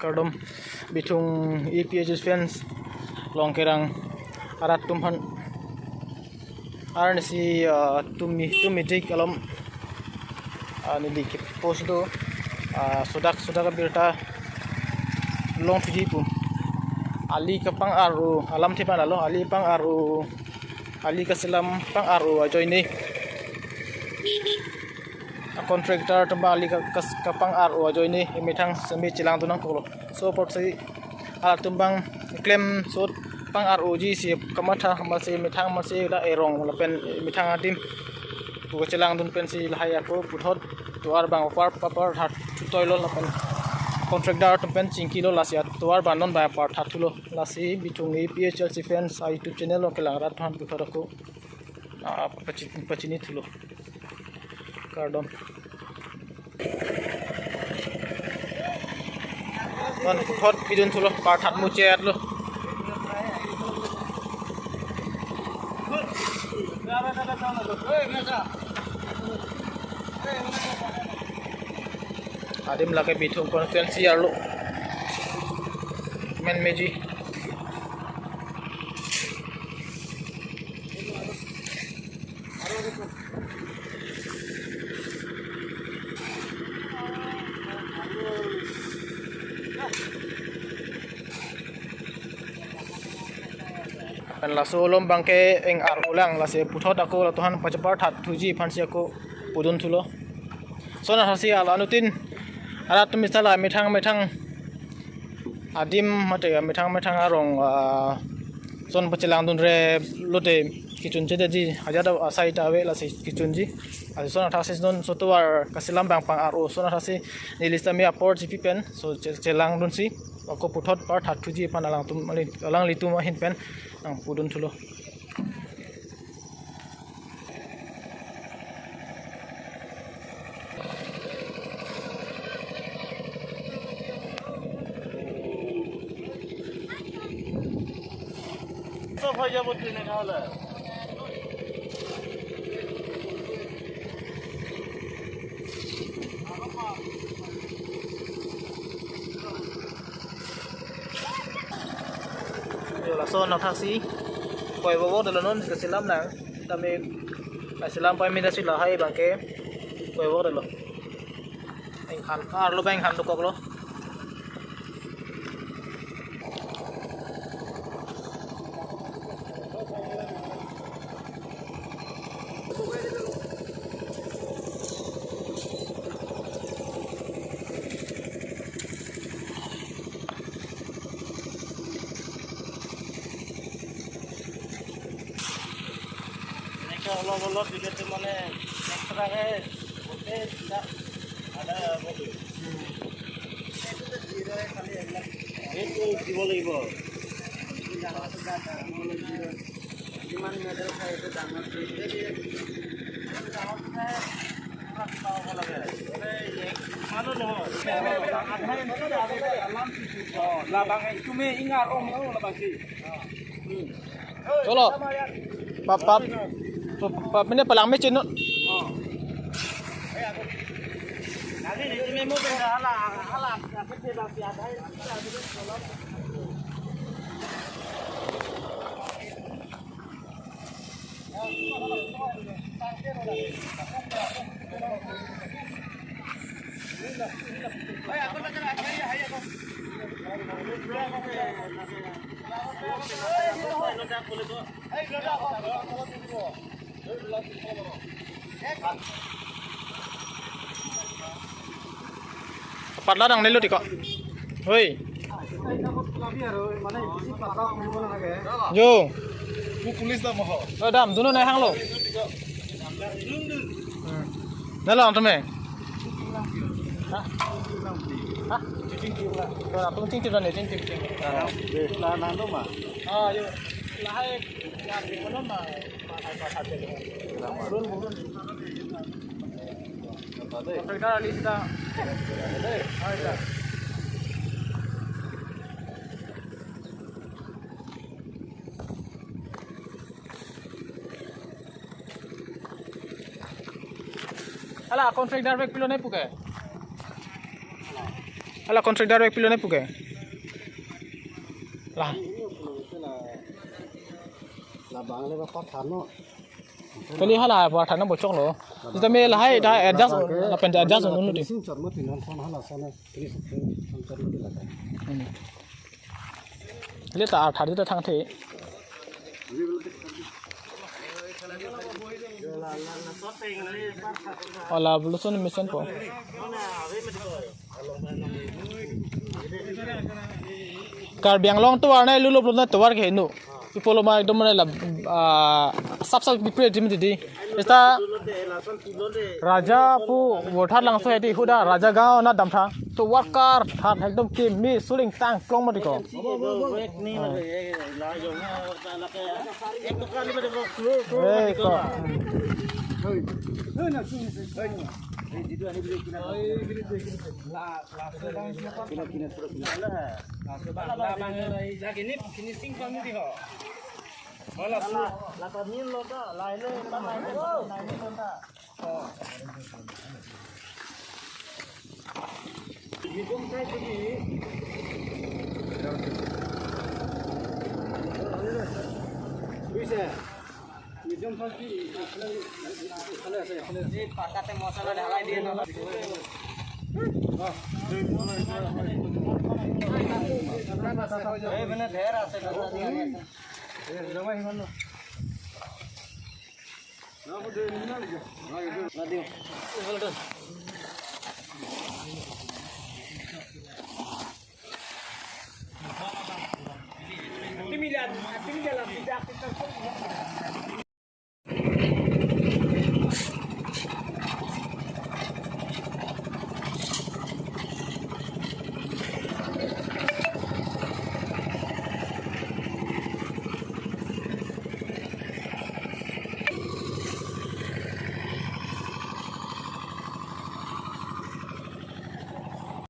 kardom Bithung EPH fence long kerang arat tumhan arnesi tumi dik kalom ni dik post do sudak birta long piji pum ali kapang aru alam thipan alo ali pang aru ali kasilam pang aru join ni contractor tamba ali kapang aru join ni mitang semi chilang tunang ko so pot si ala tumbang claim so pang aru ji si kamatha masi mitang masi la erong la pen mitang adim bu chilang dun pen si lahaya ko puthot towar bang par hat toilo la pen contractor tumpen chingkilo lasia towar banon ba par thathulo lasi Bithung EPH fans YouTube channel lo kelangra than puthorako pachini thulo kardom man puthot bidun thulo par that mu chat lo adim lake Bithung constituency arlo men meji kan laso lom bangke eng ar ulang lase puthot ako latuhan pachapar that thuji phansi ako pudun thulo sona hasi ala anutin arat misala mithang adim mate mithang arong son pachilang dun re lote kichun che ji hajada asai tawe lasi kichun ji asi sona thasis don sotuar kasilam bang pang aro sona thasi nilista mi aport ji pen so chelang dun si ako puthot par that thuji panalang tum alang litum hin pen ang pudun thulo भैया बुद्धि ने खाला yo la son taxi koi bobo dalanon kasilam nang tame kasilam pai minda sila hai bangke koi bobo dalo eng khan arlo bang khan to koklo অলপ দিকে মানে এক্সট্রাকে ওতে ada mobil itu tuh zero kali ya itu দিব লাগিব gimana model saya itu damat Cholo, pap ini palang mecin no. Nanti di sini mau benda halak, kecil basi ada. Patla dang nelo tiko. Hoi. Jo. Bu pulis dah moho. Dam, dulu naik hang lo. Nalo antome. Hah? Hah? Kalau aku cing cing nih, cing. Lah nando mah. Ah, yo. Lah hai ya di mana mah? Pasal burun. Kita lista. Ada. Alah, kontrak direct pilo naik puke. Ala kontraktor ek pilone puke. Lah. Bang le bapak thano. Kali hala buat thano bocong lo. Kita me lahai dah adjust, apa adjust unu di. Sing cermat tinan son hala sana. Ini cari di lada. Lihat tak thadi ta thang the. Olah bulusun mission po. Kar biang long towar na lulu belum towar ke nu. Ipolo ma ekdom mana lah sab bipre jimi di. Esta raja pu wothar langsung heti huda raja gaon na damtha. To worker thar ekdom ke mi suling tang klong mati ko.